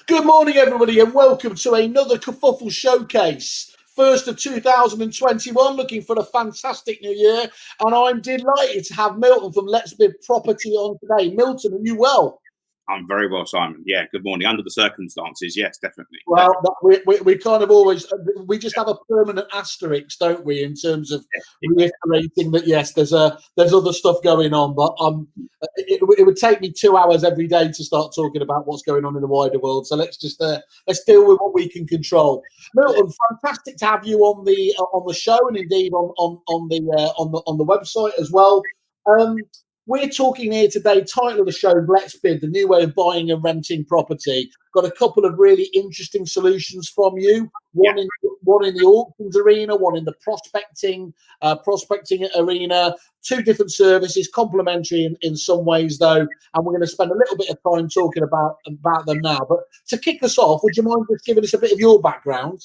Good morning, everybody, and welcome to another Kerfuffle showcase. First of 2021, looking for a fantastic new year. And I'm delighted to have Milton from LetsBid Property on today. Milton, are you well? I'm very well, Simon. Yeah, good morning. Under the circumstances, yes, definitely. Well, we kind of always, we just have a permanent asterisk, don't we, in terms of reiterating that, yes, there's other stuff going on, but it would take me 2 hours every day to start talking about what's going on in the wider world. So let's just let's deal with what we can control. Milton, fantastic to have you on the show, and indeed on the website as well. We're talking here today, title of the show, Let's Bid, the new way of buying and renting property. Got a couple of really interesting solutions from you. One in the auctions arena, one in the prospecting arena. Two different services, complementary in some ways, though. And we're going to spend a little bit of time talking about them now. But to kick us off, would you mind just giving us a bit of your background?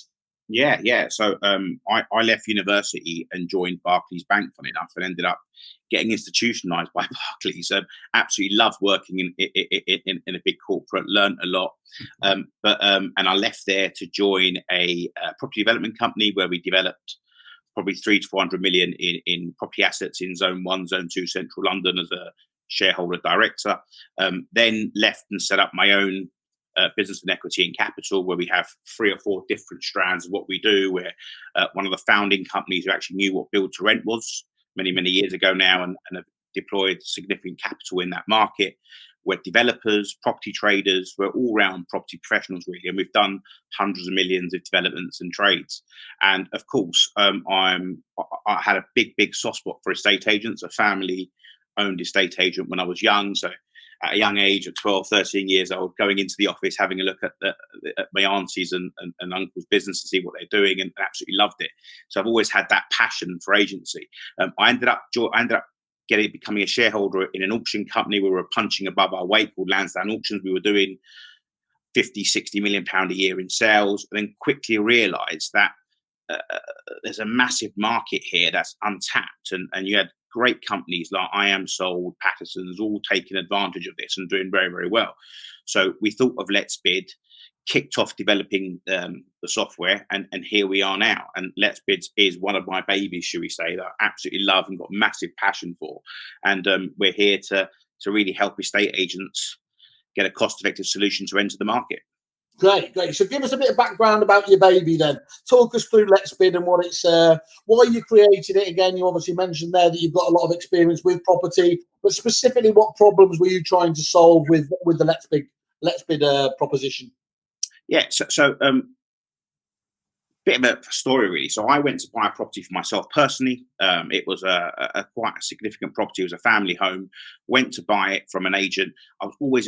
Yeah. So I left university and joined Barclays Bank, funny enough, and ended up getting institutionalized by Barclays. Absolutely loved working in a big corporate, learned a lot. And I left there to join a property development company where we developed probably 300 to 400 million in property assets in Zone 1, Zone 2, Central London as a shareholder director. Then left and set up my own business and equity and capital, where we have 3 or 4 different strands of what we do. We're one of the founding companies who actually knew what build to rent was many years ago now, and have deployed significant capital in that market. We're developers, property traders, we're all round property professionals really, and we've done hundreds of millions of developments and trades. And of course, I had a big soft spot for estate agents, a family owned estate agent when I was young. So at a young age of 12, 13 years old, going into the office, having a look at my aunties and uncles' business to see what they're doing, and absolutely loved it. So I've always had that passion for agency. I ended up becoming a shareholder in an auction company. We were punching above our weight, called Lansdowne Auctions. We were doing 50, 60 million pound a year in sales, and then quickly realised that there's a massive market here that's untapped, and you had great companies like I Am Sold, Patterson's, all taking advantage of this and doing very well. So we thought of LetsBid, kicked off developing the software, and here we are now. And LetsBid is one of my babies, should we say, that I absolutely love and got massive passion for. And we're here to really help estate agents get a cost-effective solution to enter the market. Great. So give us a bit of background about your baby then. Talk us through LetsBid and what it's, why you created it. Again, you obviously mentioned there that you've got a lot of experience with property, but specifically what problems were you trying to solve with the LetsBid proposition? Yeah, so bit of a story really. So I went to buy a property for myself personally. It was a quite a significant property. It was a family home. Went to buy it from an agent. I was always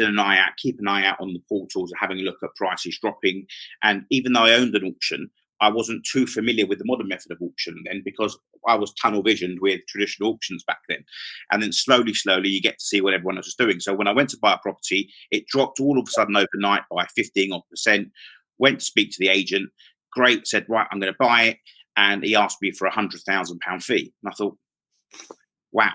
keep an eye out on the portals, having a look at prices dropping. And even though I owned an auction, I wasn't too familiar with the modern method of auction then, because I was tunnel visioned with traditional auctions back then. And then slowly you get to see what everyone else is doing. So when I went to buy a property, it dropped all of a sudden overnight by 15%. Went to speak to the agent. Great, said, right, I'm going to buy it. And he asked me for £100,000 fee. And I thought, wow,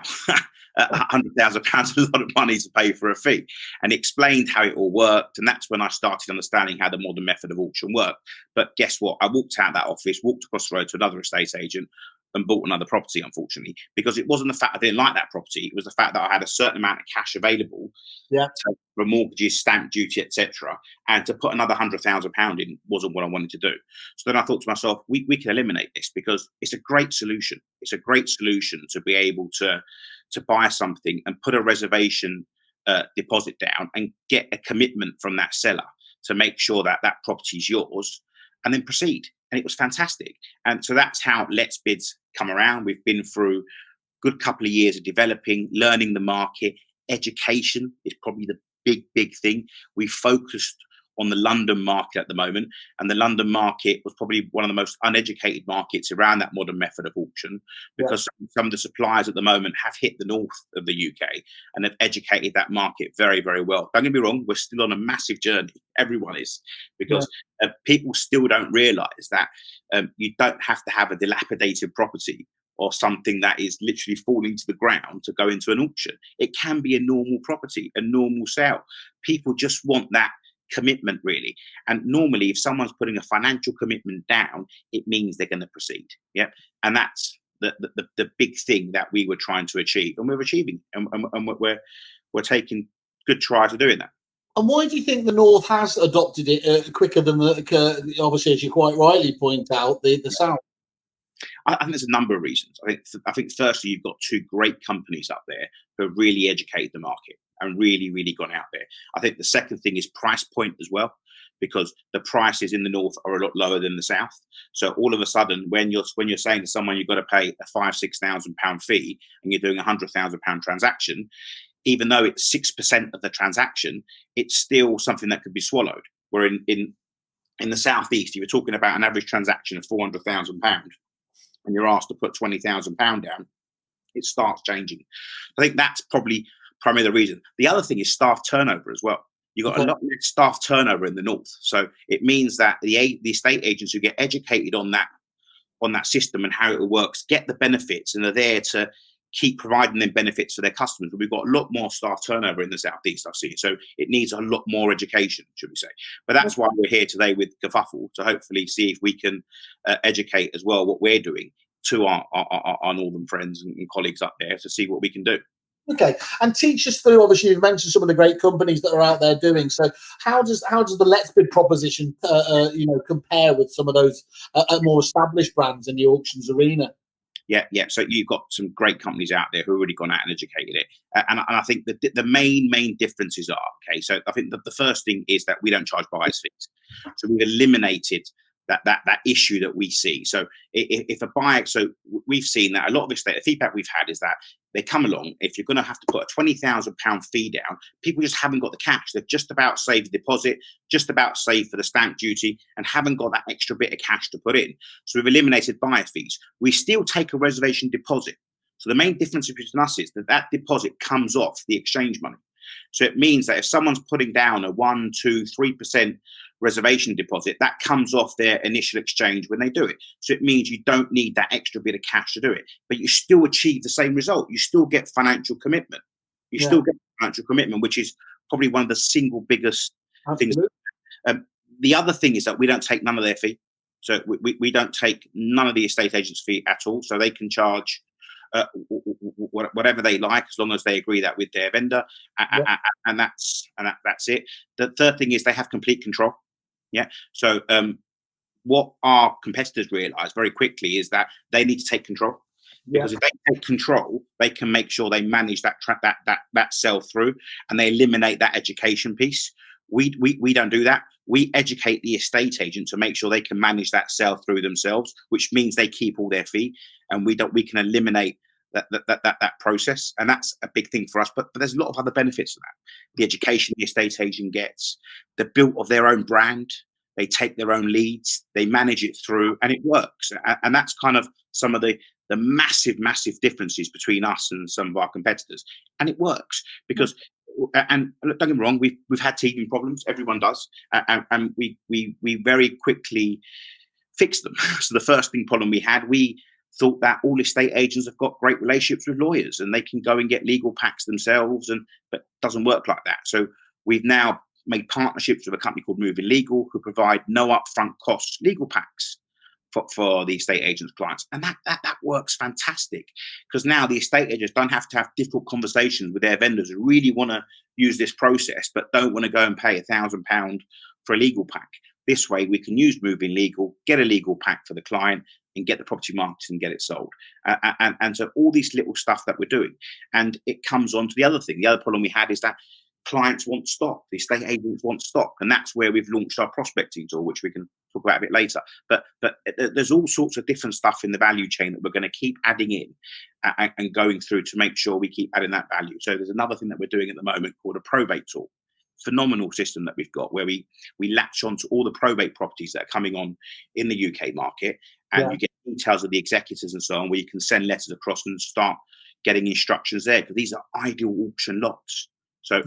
£100,000 is a lot of money to pay for a fee. And he explained how it all worked. And that's when I started understanding how the modern method of auction worked. But guess what? I walked out of that office, walked across the road to another estate agent, and bought another property, unfortunately, because it wasn't the fact I didn't like that property. It was the fact that I had a certain amount of cash available for mortgages, stamp duty, etc. And to put another £100,000 in wasn't what I wanted to do. So then I thought to myself, we can eliminate this, because it's a great solution. It's a great solution to be able to buy something and put a reservation deposit down and get a commitment from that seller to make sure that that property is yours, and then proceed. And it was fantastic. And so that's how LetsBid's come around. We've been through a good couple of years of developing, learning the market. Education is probably the big thing. We focused on the London market at the moment, and the London market was probably one of the most uneducated markets around that modern method of auction, because some of the suppliers at the moment have hit the north of the UK and have educated that market very well. Don't get me wrong, we're still on a massive journey. Everyone is, because people still don't realise that you don't have to have a dilapidated property or something that is literally falling to the ground to go into an auction. It can be a normal property, a normal sale. People just want that commitment, really. And normally, if someone's putting a financial commitment down, it means they're going to proceed. Yeah, and that's the big thing that we were trying to achieve, and we're achieving, and we're taking good tries of doing that. And why do you think the North has adopted it quicker than obviously, as you quite rightly point out, the South? I think there's a number of reasons. I think firstly, you've got two great companies up there who have really educated the market and really, really gone out there. I think the second thing is price point as well, because the prices in the North are a lot lower than the South. So all of a sudden, when you're saying to someone you've got to pay a £5,000-6,000 fee and you're doing £100,000 transaction, even though it's 6% of the transaction, it's still something that could be swallowed. Where in the Southeast, you were talking about an average transaction of £400,000, and you're asked to put £20,000 down, it starts changing. I think that's probably primarily the reason. The other thing is staff turnover as well. You've got a lot less staff turnover in the North, so it means that the estate agents who get educated on that system and how it works get the benefits and are there to keep providing them benefits for their customers. But we've got a lot more staff turnover in the Southeast, I see. So it needs a lot more education, should we say. But that's why we're here today with Kerfuffle, to hopefully see if we can educate as well what we're doing to our northern friends and colleagues up there to see what we can do. Okay, and teach us through. Obviously, you've mentioned some of the great companies that are out there doing. So, how does the LetsBid proposition, compare with some of those more established brands in the auctions arena? Yeah. So you've got some great companies out there who have already gone out and educated it, and I think that the main differences are, okay. So I think that the first thing is that we don't charge buyers fees, so we've eliminated that issue that we see. So if a buyer, so we've seen that a lot of the feedback we've had is that they come along, if you're going to have to put a £20,000 fee down, people just haven't got the cash. They've just about saved the deposit, just about saved for the stamp duty, and haven't got that extra bit of cash to put in. So we've eliminated buyer fees. We still take a reservation deposit. So the main difference between us is that deposit comes off the exchange money. So it means that if someone's putting down a 1%, 2%, 3% reservation deposit, that comes off their initial exchange when they do it. So it means you don't need that extra bit of cash to do it, but you still achieve the same result. You still get financial commitment. Still get financial commitment, which is probably one of the single biggest things. The other thing is that we don't take none of their fee. So we don't take none of the estate agent's fee at all. So they can charge whatever they like, as long as they agree that with their vendor, and that's it. The third thing is they have complete control. Yeah. So what our competitors realize very quickly is that they need to take control, because if they take control, they can make sure they manage that sell through, and they eliminate that education piece. We don't do that. We educate the estate agent to make sure they can manage that sell through themselves, which means they keep all their fee, and we can eliminate that process, and that's a big thing for us. But there's a lot of other benefits to that. The education the estate agent gets, the built of their own brand, they take their own leads, they manage it through, and it works. And that's kind of some of the massive differences between us and some of our competitors, and it works because. And don't get me wrong, we've had teething problems. Everyone does, and we very quickly fixed them. So the first problem we had, we thought that all estate agents have got great relationships with lawyers and they can go and get legal packs themselves, but it doesn't work like that. So we've now made partnerships with a company called Moving Legal, who provide no upfront costs legal packs for the estate agents' clients, and that works fantastic, because now the estate agents don't have to have difficult conversations with their vendors who really want to use this process but don't want to go and pay £1,000 for a legal pack. This way we can use Moving Legal, get a legal pack for the client, and get the property marketed and get it sold. And so all these little stuff that we're doing, and it comes on to the other thing. The other problem we had is that clients want stock, the estate agents want stock, and that's where we've launched our prospecting tool, which we can talk about a bit later. But there's all sorts of different stuff in the value chain that we're going to keep adding in and going through to make sure we keep adding that value. So there's another thing that we're doing at the moment called a probate tool. Phenomenal system that we've got, where we latch onto all the probate properties that are coming on in the UK market, and you get details of the executors and so on, where you can send letters across and start getting instructions there, because these are ideal auction lots. So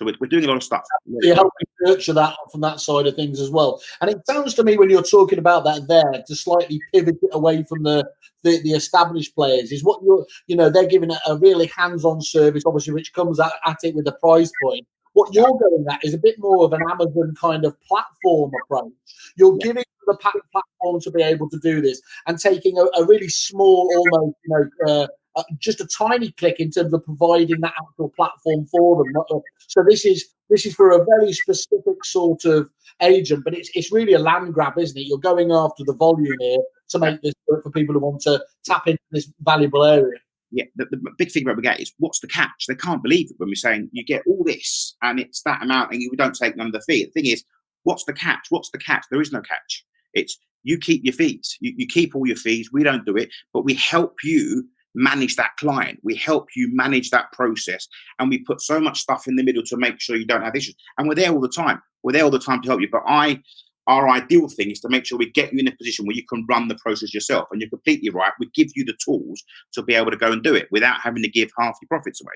we're doing a lot of stuff. You help nurture that from that side of things as well. And it sounds to me, when you're talking about that there, to slightly pivot it away from the established players, is what they're giving a really hands-on service, obviously, which comes at it with a price point. What you're going at is a bit more of an Amazon kind of platform approach. You're giving the platform to be able to do this and taking a really small, almost, just a tiny click in terms of providing that actual platform for them. So this is for a very specific sort of agent, but it's really a land grab, isn't it? You're going after the volume here to make this work for people who want to tap into this valuable area. Yeah, the big thing that we get is, what's the catch? They can't believe it when we're saying you get all this and it's that amount and you don't take none of the fee. The thing is, what's the catch? What's the catch? There is no catch. It's you keep your fees. You keep all your fees. We don't do it, but we help you manage that client. We help you manage that process, and we put so much stuff in the middle to make sure you don't have issues. And we're there all the time. We're there all the time to help you. But our ideal thing is to make sure we get you in a position where you can run the process yourself. And you're completely right. We give you the tools to be able to go and do it without having to give half your profits away.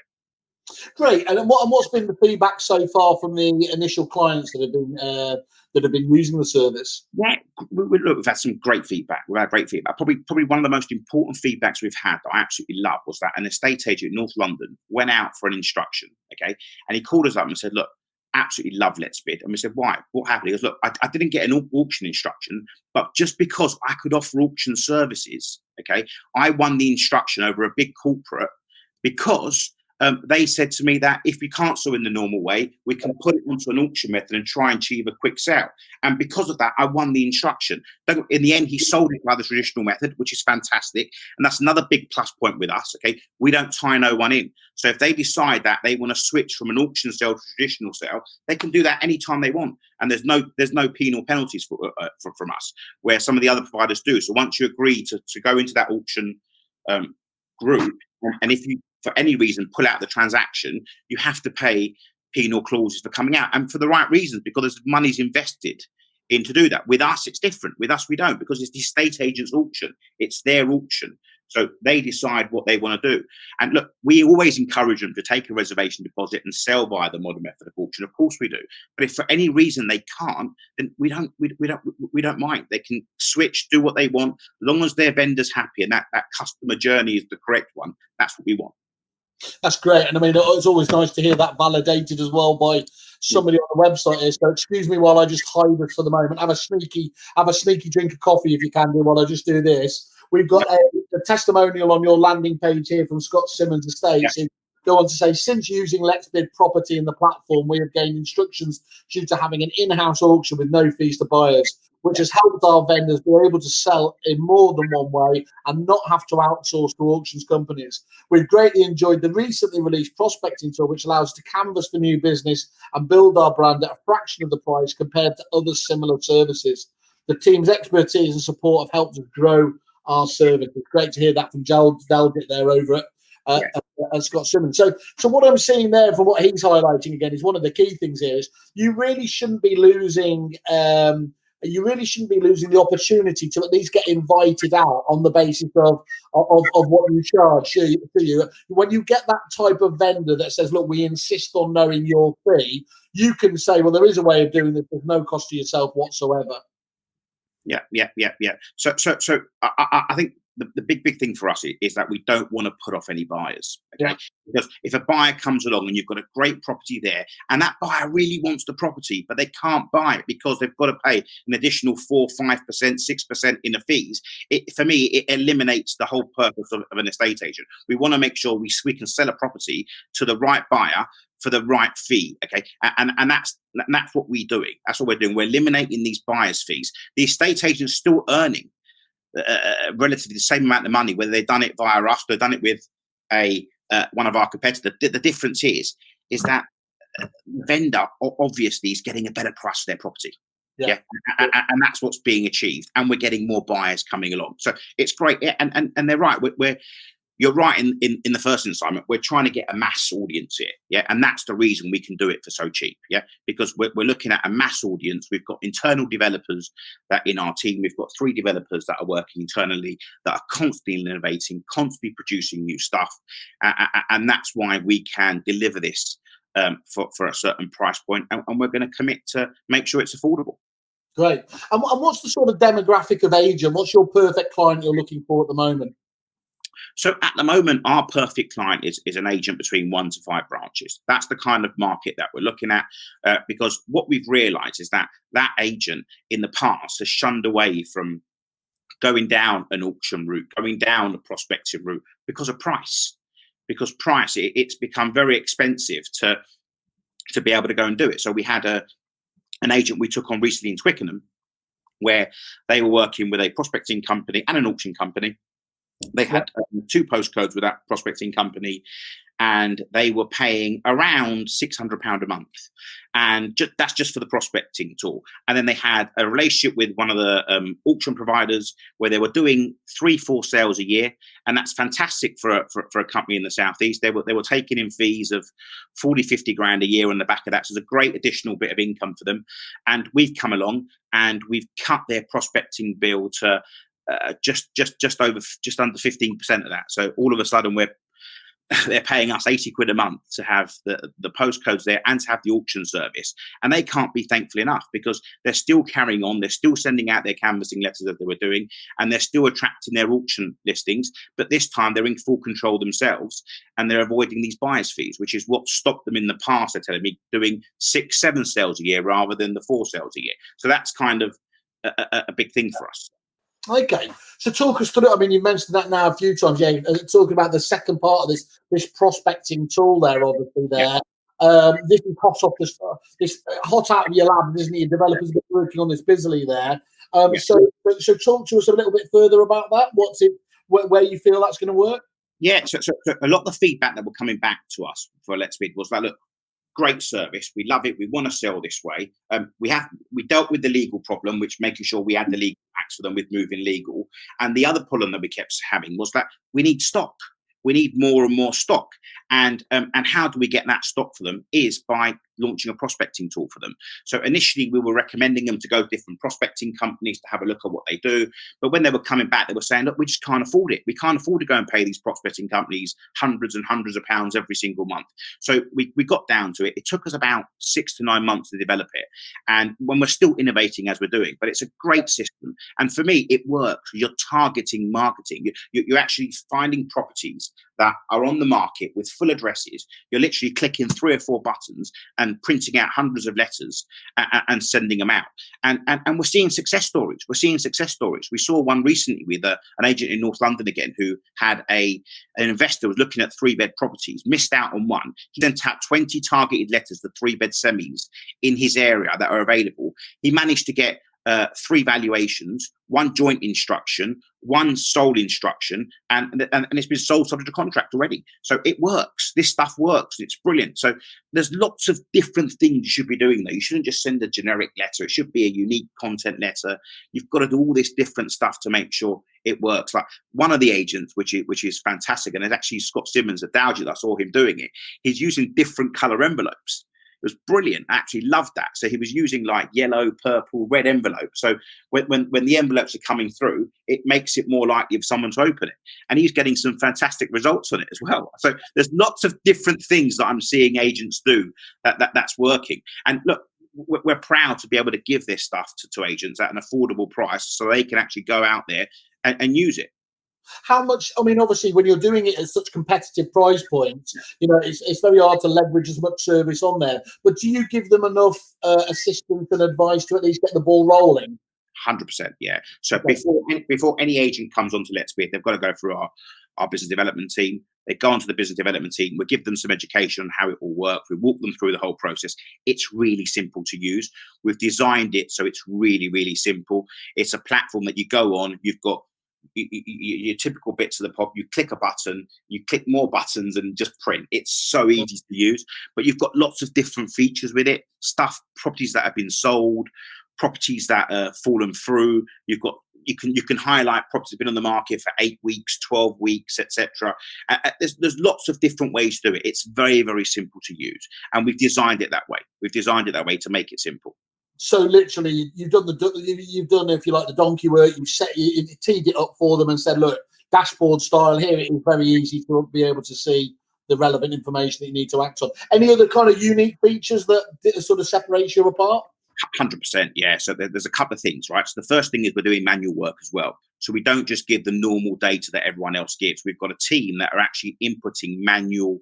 Great. And what's been the feedback so far from the initial clients that have been using the service? Yeah, we've had some great feedback. We've had great feedback. Probably one of the most important feedbacks we've had that I absolutely love was that an estate agent in North London went out for an instruction, okay? And he called us up and said, look, absolutely love LetsBid. And we said, why? What happened? He goes, look, I didn't get an auction instruction, but just because I could offer auction services, okay, I won the instruction over a big corporate because they said to me that if we can't sell in the normal way, we can put it onto an auction method and try and achieve a quick sale. And because of that, I won the instruction. In the end, he sold it by the traditional method, which is fantastic. And that's another big plus point with us. Okay, we don't tie no one in. So if they decide that they want to switch from an auction sale to traditional sale, they can do that anytime they want. And there's no penal penalties from us, where some of the other providers do. So once you agree to go into that auction group, and if you for any reason pull out the transaction, you have to pay penal clauses for coming out, and for the right reasons, because money's invested in to do that. With us, it's different. With us, we don't, because it's the estate agent's auction. It's their auction. So they decide what they want to do. And look, we always encourage them to take a reservation deposit and sell via the modern method of auction. Of course we do. But if for any reason they can't, then we don't mind. They can switch, do what they want, as long as their vendor's happy and that customer journey is the correct one. That's what we want. That's great. And I mean, it's always nice to hear that validated as well by somebody on the website here. So excuse me while I just hide it for the moment. Have a sneaky drink of coffee if you can do while I just do this. We've got a testimonial on your landing page here from Scott Simmons Estates. Yeah. Go on to say, since using LetsBid property in the platform, we have gained instructions due to having an in-house auction with no fees to buyers, which has helped our vendors be able to sell in more than one way and not have to outsource to auctions companies. We've greatly enjoyed the recently released prospecting tool, which allows us to canvass for new business and build our brand at a fraction of the price compared to other similar services. The team's expertise and support have helped us grow our service. It's great to hear that from Delgit there over at Scott Simmons. So what I'm seeing there from what he's highlighting again is one of the key things here is you really shouldn't be losing the opportunity to at least get invited out on the basis of what you charge to you. When you get that type of vendor that says, look, we insist on knowing your fee, you can say, well, there is a way of doing this with no cost to yourself whatsoever. Yeah. So I think the big thing for us is that we don't want to put off any buyers. Okay, yeah. Because if a buyer comes along and you've got a great property there, and that buyer really wants the property, but they can't buy it because they've got to pay an additional 4%, 5%, 6% in the fees. For me, it eliminates the whole purpose of an estate agent. We want to make sure we can sell a property to the right buyer for the right fee, okay, and that's what we're doing. That's what we're doing. We're eliminating these buyers' fees. The estate agent's still earning relatively the same amount of money, whether they've done it via us or they've done it with one of our competitors. The difference is that the vendor obviously is getting a better price for their property. Yeah. And that's what's being achieved, and we're getting more buyers coming along. So it's great, and they're right. You're right in the first assignment. We're trying to get a mass audience here, yeah, and that's the reason we can do it for so cheap, yeah, because we're looking at a mass audience. We've got internal developers that in our team. We've got 3 developers that are working internally that are constantly innovating, constantly producing new stuff, and that's why we can deliver this for a certain price point, and we're going to commit to make sure it's affordable. Great. And what's the sort of demographic of agent? What's your perfect client you're looking for at the moment? So at the moment, our perfect client is an agent between 1 to 5 branches. That's the kind of market that we're looking at, because what we've realized is that that agent in the past has shunned away from going down an auction route, going down a prospecting route because of price. Because price, it's become very expensive to be able to go and do it. So we had an agent we took on recently in Twickenham, where they were working with a prospecting company and an auction company. They had 2 postcodes with that prospecting company, and they were paying around £600 a month, and that's just for the prospecting tool. And then they had a relationship with one of the auction providers where they were doing 3-4 sales a year, and that's fantastic for a company in the southeast. They were taking in fees of 40-50 grand a year on the back of that, so it's a great additional bit of income for them. And we've come along and we've cut their prospecting bill to just under 15% of that. So all of a sudden they're paying us 80 quid a month to have the postcodes there and to have the auction service. And they can't be thankful enough, because they're still carrying on. They're still sending out their canvassing letters that they were doing, and they're still attracting their auction listings. But this time they're in full control themselves, and they're avoiding these buyer's fees, which is what stopped them in the past, they're telling me, doing 6-7 sales a year rather than the 4 sales a year. So that's kind of a big thing for us. Okay, so talk us through. I mean, you've mentioned that now a few times. Yeah, talking about the second part of this prospecting tool there, obviously there. Yeah. This is hot off this hot out of your lab, isn't it? Your developers been working on this busily there. Yeah. So talk to us a little bit further about that. What's it? Where you feel that's going to work? Yeah, so a lot of the feedback that were coming back to us for LetsBid was that, look, great service, we love it, we want to sell this way. We dealt with the legal problem, which making sure we had the legal packs for them with moving legal. And the other problem that we kept having was that we need stock. We need more and more stock. And how do we get that stock for them is by launching a prospecting tool for them. So initially we were recommending them to go to different prospecting companies to have a look at what they do. But when they were coming back, they were saying, look, we just can't afford it. We can't afford to go and pay these prospecting companies hundreds and hundreds of pounds every single month. So we got down to it. It took us about 6 to 9 months to develop it. And when we're still innovating as we're doing, but it's a great system. And for me, it works. You're targeting marketing. You're actually finding properties that are on the market with full addresses. You're literally clicking 3 or 4 buttons and printing out hundreds of letters and sending them out. And we're seeing success stories. We saw one recently with an agent in North London again, who had an investor was looking at 3-bed properties, missed out on one. He sent out 20 targeted letters to 3-bed semis in his area that are available. He managed to get 3 valuations, 1 joint instruction, 1 sole instruction, and it's been sold subject to contract already. So it works. This stuff works. It's brilliant. So there's lots of different things you should be doing there. You shouldn't just send a generic letter. It should be a unique content letter. You've got to do all this different stuff to make sure it works. Like one of the agents, which is fantastic, and it's actually Scott Simmons at Dowgett, I saw him doing it. He's using different color envelopes. It was brilliant. I actually loved that. So he was using like yellow, purple, red envelopes. So when the envelopes are coming through, it makes it more likely for someone to open it. And he's getting some fantastic results on it as well. So there's lots of different things that I'm seeing agents do that's working. And look, we're proud to be able to give this stuff to agents at an affordable price so they can actually go out there and use it. How much? I mean, obviously, when you're doing it at such competitive price points, you know, it's very hard to leverage as much service on there. But do you give them enough assistance and advice to at least get the ball rolling? 100%, yeah. So before any agent comes onto LetsBid, they've got to go through our business development team. They go onto the business development team. We give them some education on how it will work. We walk them through the whole process. It's really simple to use. We've designed it so it's really, really simple. It's a platform that you go on. You've got your typical bits of the pop. You click a button, you click more buttons and just print. It's so easy to use, but you've got lots of different features with it. Properties that have been sold, properties that have fallen through. You can highlight properties that have been on the market for 8 weeks, 12 weeks, etc. There's lots of different ways to do it. It's very, very simple to use, and we've designed it that way. We've designed it that way to make it simple. So literally, you've done if you like the donkey work. You teed it up for them and said, look, dashboard style here. It is very easy to be able to see the relevant information that you need to act on. Any other kind of unique features that sort of separates you apart? 100%, yeah. So there's a couple of things, right? So the first thing is we're doing manual work as well. So we don't just give the normal data that everyone else gives. We've got a team that are actually inputting manual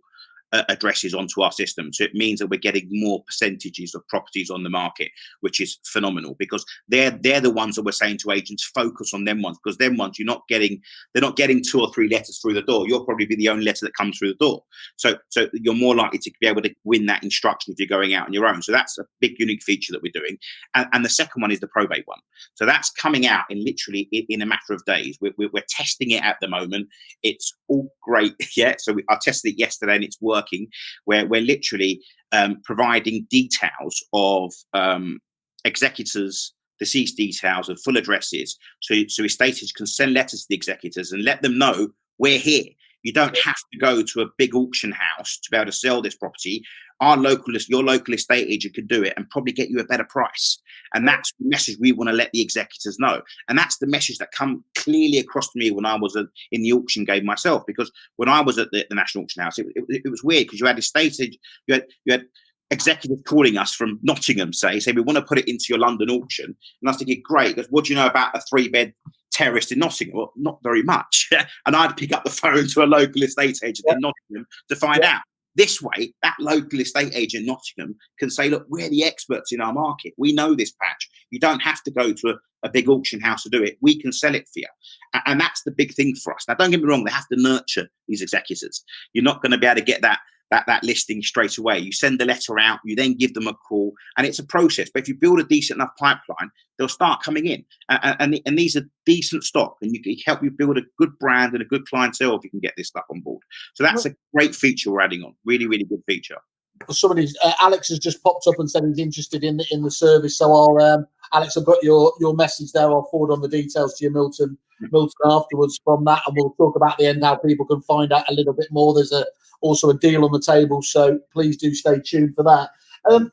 addresses onto our system. So it means that we're getting more percentages of properties on the market, which is phenomenal, because they're the ones that we're saying to agents, focus on them ones, because them ones they're not getting 2 or 3 letters through the door. You'll probably be the only letter that comes through the door. So you're more likely to be able to win that instruction if you're going out on your own. So that's a big unique feature that we're doing. And the second one is the probate one. So that's coming out in literally in a matter of days. We're testing it at the moment. It's all great. Yeah. So I tested it yesterday and it's working. Where we're literally providing details of executors, deceased details and full addresses. So estate agents can send letters to the executors and let them know we're here. You don't have to go to a big auction house to be able to sell this property. Your local estate agent could do it and probably get you a better price. And that's the message we want to let the executors know. And that's the message that come clearly across to me when I was in the auction game myself. Because when I was at the National Auction House, it was weird, because you had estate agent, you had executives calling us from Nottingham, say we want to put it into your London auction. And I was thinking, great, because what do you know about a 3-bed terrace in Nottingham? Well, not very much. And I'd pick up the phone to a local estate agent in Nottingham to find out. This way, that local estate agent in Nottingham can say, look, we're the experts in our market. We know this patch. You don't have to go to a big auction house to do it. We can sell it for you. And that's the big thing for us. Now, don't get me wrong, they have to nurture these executors. You're not going to be able to get that listing straight away. You send the letter out, you then give them a call, and it's a process. But if you build a decent enough pipeline, they'll start coming in. And these are decent stock, and you can help you build a good brand and a good clientele if you can get this stuff on board. So that's a great feature we're adding on. Really, really good feature. Somebody's Alex has just popped up and said he's interested in the service. So I'll Alex, I've got your message there. I'll forward on the details to you, Milton afterwards from that, and we'll talk about the end, how people can find out a little bit more. There's also a deal on the table, so please do stay tuned for that. And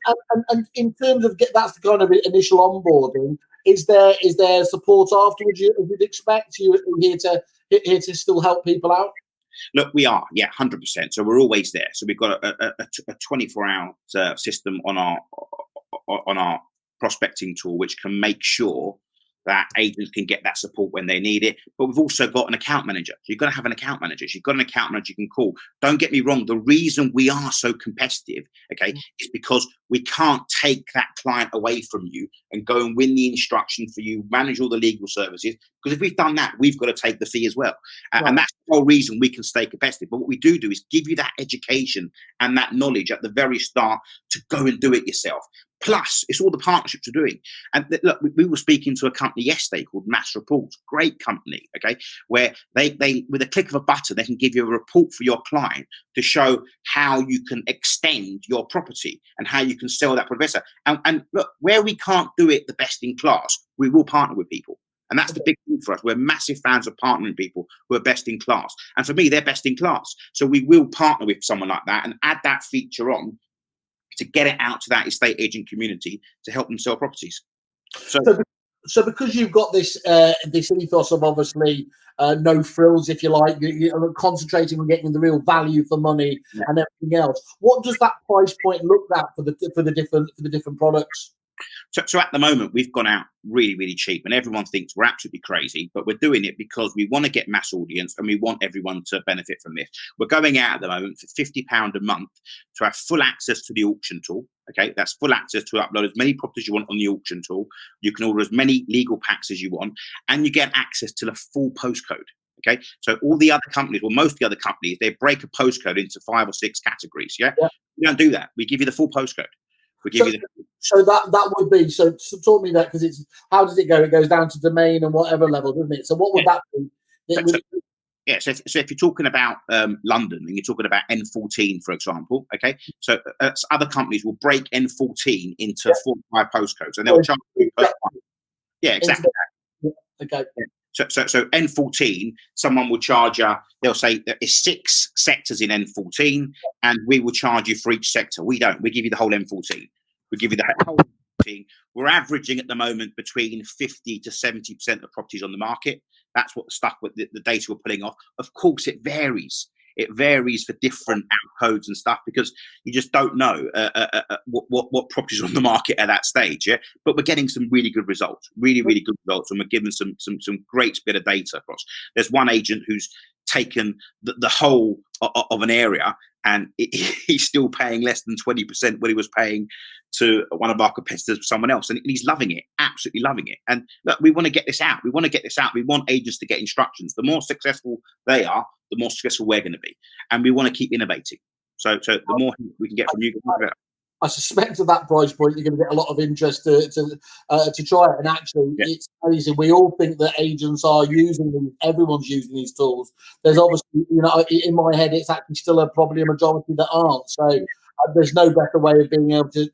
in terms of that's the kind of initial onboarding. Is there support afterwards? You'd expect you're here to still help people out? Look, we are, 100%. So we're always there. So we've got a 24-hour system on our prospecting tool, which can make sure that agents can get that support when they need it. But we've also got an account manager. So you've got to have an account manager. So you've got an account manager you can call. Don't get me wrong. The reason we are so competitive, is because we can't take that client away from you and go and win the instruction for you, manage all the legal services. Because if we've done that, we've got to take the fee as well. Right. And that's the whole reason we can stay competitive. But what we do is give you that education and that knowledge at the very start to go and do it yourself. Plus, it's all the partnerships we're doing. And look, we were speaking to a company yesterday called Mass Reports, great company, where they with a click of a button, they can give you a report for your client to show how you can extend your property and how you can sell that professor. And look, where we can't do it the best in class, we will partner with people. And that's the big thing for us. We're massive fans of partnering people who are best in class. And for me, they're best in class. So we will partner with someone like that and add that feature on to get it out to that estate agent community to help them sell properties. So because you've got this ethos of obviously no frills, if you like, you're concentrating on getting the real value for money and everything else. What does that price point look like for the different products? So at the moment, we've gone out really, really cheap, and everyone thinks we're absolutely crazy, but we're doing it because we want to get mass audience and we want everyone to benefit from this. We're going out at the moment for £50 a month to have full access to the auction tool. That's full access to upload as many properties you want on the auction tool. You can order as many legal packs as you want, and you get access to the full postcode. So all the other companies, well, most of the other companies, they break a postcode into 5 or 6 categories. We don't do that. We give you the full postcode. So that would be, so talk me that, because it's, how does it go? It goes down to domain and whatever level, doesn't it? So what would that be? So if you're talking about London and you're talking about N14, for example, so other companies will break N14 into 4 or 5 postcodes, and they'll charge you per one. Exactly. So N14, someone will charge you, they'll say there's 6 sectors in N14 and we will charge you for each sector. We don't. We give you the whole N14. We give you the whole N14. We're averaging at the moment between 50 to 70% of properties on the market. That's what the stuff with the data we're pulling off. Of course, it varies. It varies for different codes and stuff because you just don't know what properties are on the market at that stage. Yeah, but we're getting some really good results, really good results, and we're giving some great bit of data across. There's one agent who's taken the whole of an area, and he's still paying less than 20% what he was paying to one of our competitors for someone else, and he's loving it, absolutely loving it. And look, we want to get this out. We want agents to get instructions. The more successful they are, the more successful we're going to be, and we want to keep innovating. So the more we can get from you, the better. I suspect at that price point you're going to get a lot of interest to try it. And actually, it's amazing. We all think that agents are using them. Everyone's using these tools. There's obviously, in my head, it's actually still probably a majority that aren't. So there's no better way of being able to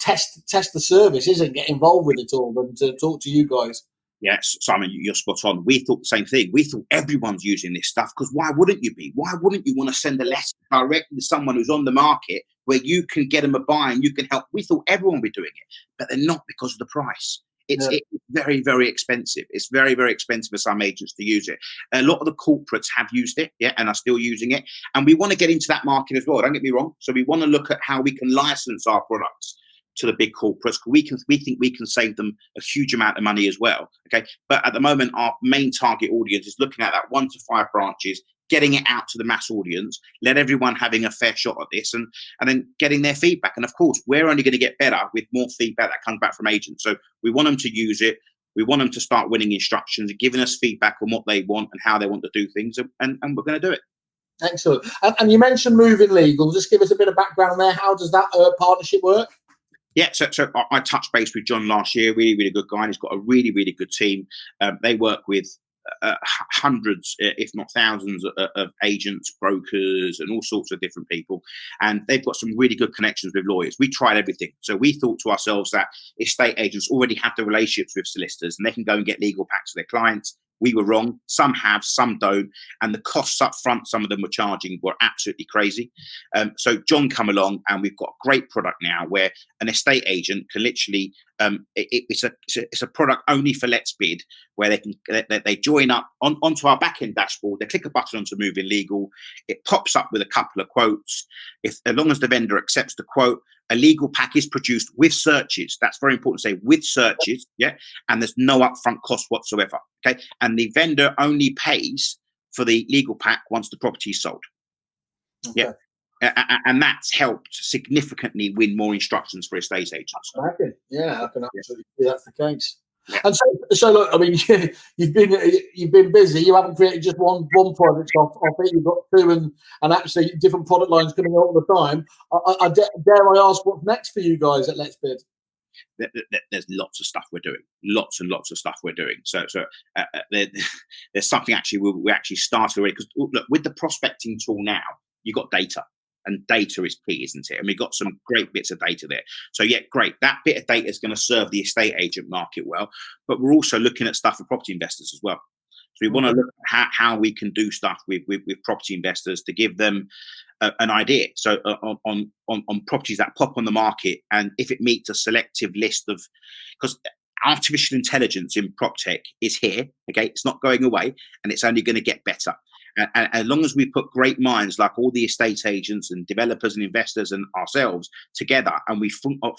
test the service, isn't get involved with it all, than to talk to you guys. Yes, Simon, you're spot on. We thought the same thing. We thought everyone's using this stuff because why wouldn't you be? Why wouldn't you want to send a letter directly to someone who's on the market where you can get them a buy and you can help? We thought everyone would be doing it, but they're not because of the price. It's very, very expensive. It's very, very expensive for some agents to use it. A lot of the corporates have used it, and are still using it. And we want to get into that market as well. Don't get me wrong. So we want to look at how we can license our products to the big corporates. We think we can save them a huge amount of money as well. Okay, but at the moment, our main target audience is looking at that 1 to 5 branches, getting it out to the mass audience, let everyone having a fair shot at this, and then getting their feedback. And of course, we're only going to get better with more feedback that comes back from agents. So we want them to use it. We want them to start winning instructions and giving us feedback on what they want and how they want to do things, and we're going to do it. Excellent. And you mentioned moving legal. Just give us a bit of background there. How does that partnership work? Yeah, so I touched base with John last year. Really good guy. And he's got a really good team. They work with hundreds, if not thousands, of agents, brokers, and all sorts of different people. And they've got some really good connections with lawyers. We tried everything. So we thought to ourselves that estate agents already have the relationships with solicitors and they can go and get legal packs for their clients. We were wrong. Some have, some don't. And the costs up front, some of them were charging, were absolutely crazy. So John come along and we've got a great product now where an estate agent can literally, it's a product only for LetsBid, where they join up onto our back-end dashboard. They click a button onto Moving Legal. It pops up with a couple of quotes. As long as the vendor accepts the quote, a legal pack is produced with searches. That's very important to say, with searches, and there's no upfront cost whatsoever, okay? And the vendor only pays for the legal pack once the property is sold, and that's helped significantly win more instructions for estate agents. I can absolutely see that's the case. And so look, I mean, you've been busy. You haven't created just one product off it. You've got 2 and actually different product lines coming out all the time. Dare I ask what's next for you guys at LetsBid? There's lots of stuff we're doing. Lots and lots of stuff we're doing. So there's something actually we actually started already. Because look, with the prospecting tool now, you've got data. And data is key, isn't it? And we've got some great bits of data there. So great. That bit of data is going to serve the estate agent market well. But we're also looking at stuff for property investors as well. So we want to look at how we can do stuff with property investors to give them an idea. So on properties that pop on the market, and if it meets a selective list of, because artificial intelligence in prop tech is here. Okay, it's not going away, and it's only going to get better. And as long as we put great minds like all the estate agents and developers and investors and ourselves together, and we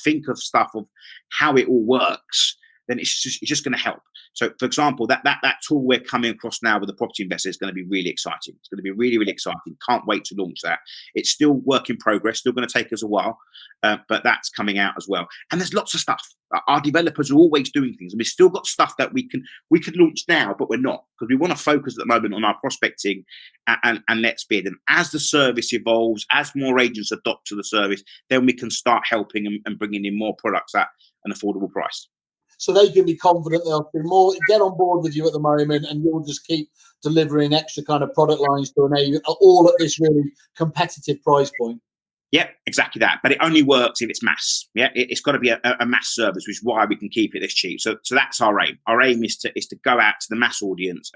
think of stuff of how it all works, then it's just going to help. So, for example, that tool we're coming across now with the property investor is going to be really exciting. It's going to be really exciting. Can't wait to launch that. It's still work in progress. Still going to take us a while, but that's coming out as well. And there's lots of stuff. Our developers are always doing things, and we've still got stuff that we could launch now, but we're not, because we want to focus at the moment on our prospecting and LetsBid. And as the service evolves, as more agents adopt to the service, then we can start helping and bringing in more products at an affordable price. So they can be confident they'll be more get on board with you at the moment, and you'll just keep delivering extra kind of product lines to enable all at this really competitive price point. Yeah, exactly that. But it only works if it's mass. Yeah, it's got to be a mass service, which is why we can keep it this cheap. So that's our aim. Our aim is to go out to the mass audience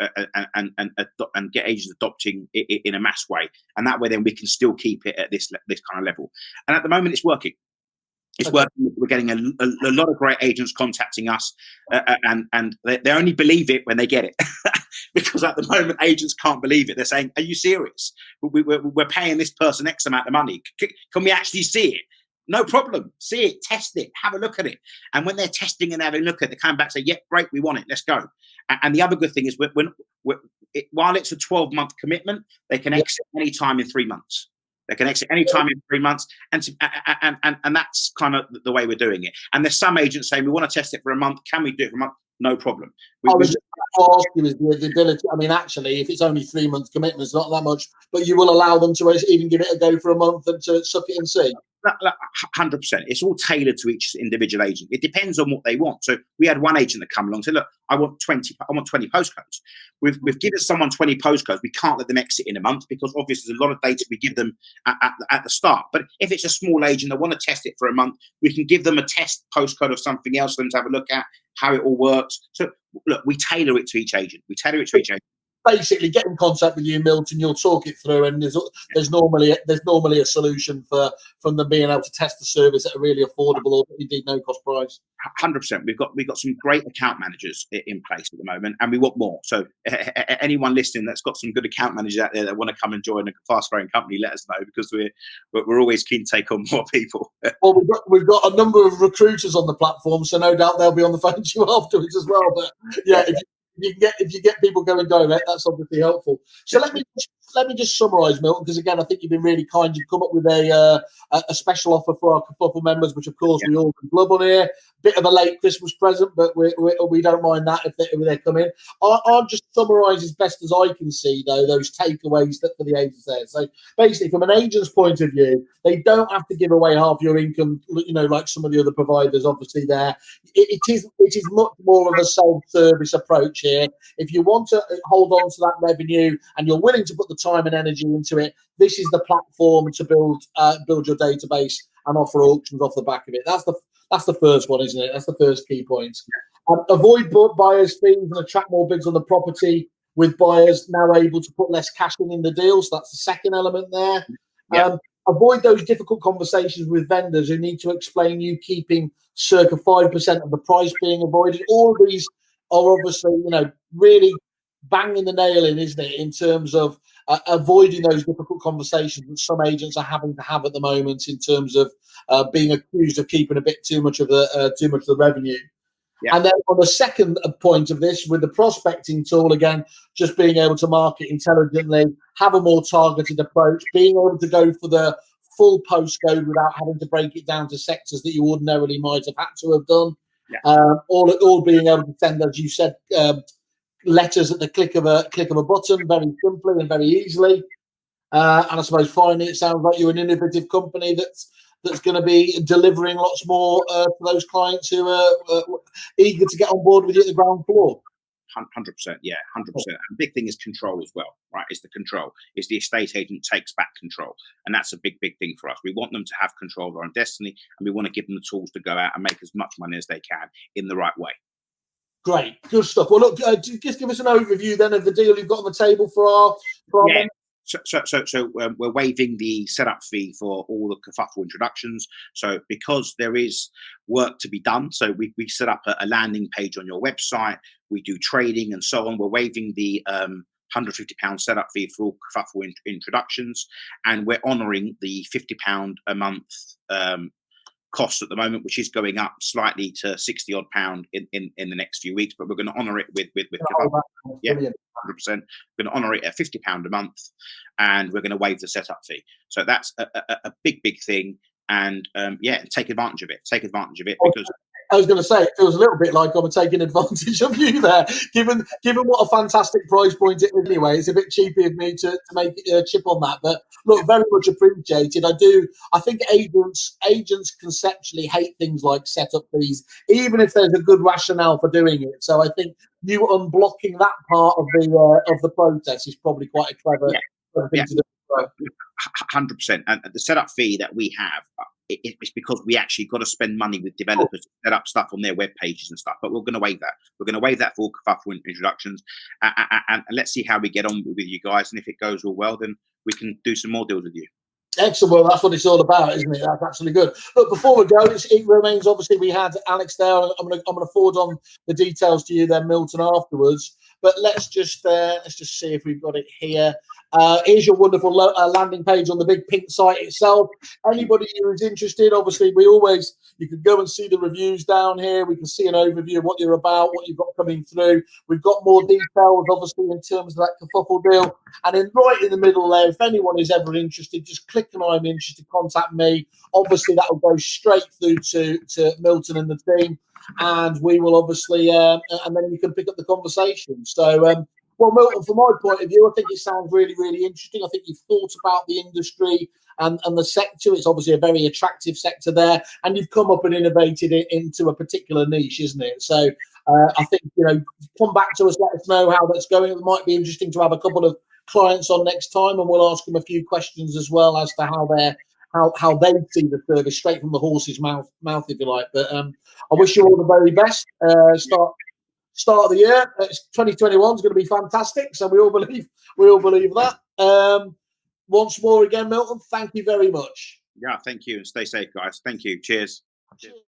and get agents adopting it in a mass way, and that way then we can still keep it at this kind of level. And at the moment, it's working. It's working. We're getting a lot of great agents contacting us, and they only believe it when they get it. Because at the moment, agents can't believe it. They're saying, "Are you serious? We're paying this person X amount of money. Can we actually see it?" No problem. See it, test it, have a look at it. And when they're testing and having a look at it, they come back and say, "Yep, great, we want it. Let's go." And the other good thing is, while it's a 12-month commitment, they can exit any time in 3 months. They can exit any time in 3 months, and that's kind of the way we're doing it. And there's some agents saying, "We want to test it for a month. Can we do it for a month?" No problem. I was just going to ask you is the ability. I mean, actually, if it's only 3 months commitment, it's not that much, but you will allow them to even give it a go for a month and to suck it and see. 100%. It's all tailored to each individual agent. It depends on what they want. So we had one agent that come along and said, "Look, I want 20 postcodes." We've given someone 20 postcodes. We can't let them exit in a month because obviously there's a lot of data we give them at the start. But if it's a small agent that want to test it for a month, we can give them a test postcode of something else for them to have a look at how it all works. So look, we tailor it to each agent. Basically, get in contact with you, Milton. You'll talk it through, and there's normally a solution from them being able to test the service at a really affordable or indeed no cost price. 100%. We've got some great account managers in place at the moment, and we want more. So anyone listening that's got some good account managers out there that want to come and join a fast-growing company, let us know, because we're always keen to take on more people. Well, we've got a number of recruiters on the platform, so no doubt they'll be on the phone to you afterwards as well. But yeah. If you get people going direct, that's obviously helpful. So let me just summarise, Milton, because again, I think you've been really kind. You've come up with a special offer for our Kerfuffle members, which of course we all love on here. Bit of a late Christmas present, but we don't mind that if they come in. I'll just summarise as best as I can see, though, those takeaways for the agents there. So basically, from an agent's point of view, they don't have to give away half your income, like some of the other providers. Obviously, there it is much more of a self-service approach here. If you want to hold on to that revenue and you're willing to put the time and energy into it, this is the platform to build your database and offer auctions off the back of it. That's the first one, isn't it? That's the first key point. Avoid buyers' fees and attract more bids on the property with buyers now able to put less cash in the deal. So that's the second element there. Yeah. Avoid those difficult conversations with vendors who need to explain you keeping circa 5% of the price being avoided. All of these are obviously, really banging the nail in, isn't it, in terms of avoiding those difficult conversations that some agents are having to have at the moment in terms of being accused of keeping a bit too much of the revenue. Yeah. And then on the second point of this, with the prospecting tool, again, just being able to market intelligently, have a more targeted approach, being able to go for the full postcode without having to break it down to sectors that you ordinarily might have had to have done. Yeah. All being able to send, as you said, letters at the click of a button, very simply and very easily. And I suppose finally, it sounds like you're an innovative company that's going to be delivering lots more for those clients who are eager to get on board with you at the ground floor. 100%, yeah, 100%. And the big thing is control as well, right? It's the control. It's the estate agent takes back control. And that's a big, big thing for us. We want them to have control of their own destiny, and we want to give them the tools to go out and make as much money as they can in the right way. Great, good stuff. Well, look, just give us an overview then of the deal you've got on the table for our members. So we're waiving the setup fee for all the Kerfuffle introductions. So because there is work to be done, so we set up a landing page on your website. We do trading and so on. We're waiving the £150 setup fee for all Kerfuffle introductions, and we're honouring the £50 a month cost at the moment, which is going up slightly to £60-odd in the next few weeks, but we're going to honour it with Kerfuffle. Yeah, 100%. We're going to honour it at £50 a month, and we're going to waive the setup fee. So that's a big thing, and take advantage of it. Take advantage of it because. I was going to say, it feels a little bit like I'm taking advantage of you there, given what a fantastic price point it is anyway. It's a bit cheapy of me to make a chip on that. But look, very much appreciated. I think agents conceptually hate things like setup fees, even if there's a good rationale for doing it. So I think you unblocking that part of the process is probably quite a clever thing to do. 100%. And the setup fee that we have, it's because we actually got to spend money with developers to set up stuff on their web pages and stuff. But we're going to waive that. We're going to waive that for all Kerfuffle introductions, and let's see how we get on with you guys. And if it goes all well, then we can do some more deals with you. Excellent. Well, that's what it's all about, isn't it? That's absolutely good. Look, before we go, it remains obviously we had Alex there. I'm gonna forward on the details to you then, Milton, afterwards. But let's just see if we've got it here. Here's your wonderful landing page on the big pink site itself. Anybody who is interested, obviously, you can go and see the reviews down here. We can see an overview of what you're about, what you've got coming through. We've got more details, obviously, in terms of that kerfuffle deal. And then right in the middle there, if anyone is ever interested, just click on I'm interested, contact me. Obviously, that will go straight through to Milton and the team. And we will obviously, and then you can pick up the conversation. So, well, Milton, from my point of view, I think it sounds really, really interesting. I think you've thought about the industry and the sector. It's obviously a very attractive sector there. And you've come up and innovated it into a particular niche, isn't it? So I think, come back to us, let us know how that's going. It might be interesting to have a couple of clients on next time, and we'll ask them a few questions as well as to how they see the service straight from the horse's mouth, if you like. But I wish you all the very best. Start of the year. 2021 is going to be fantastic. So we all believe that. Once more again, Milton, thank you very much. Yeah, thank you, and stay safe, guys. Thank you. Cheers. Cheers.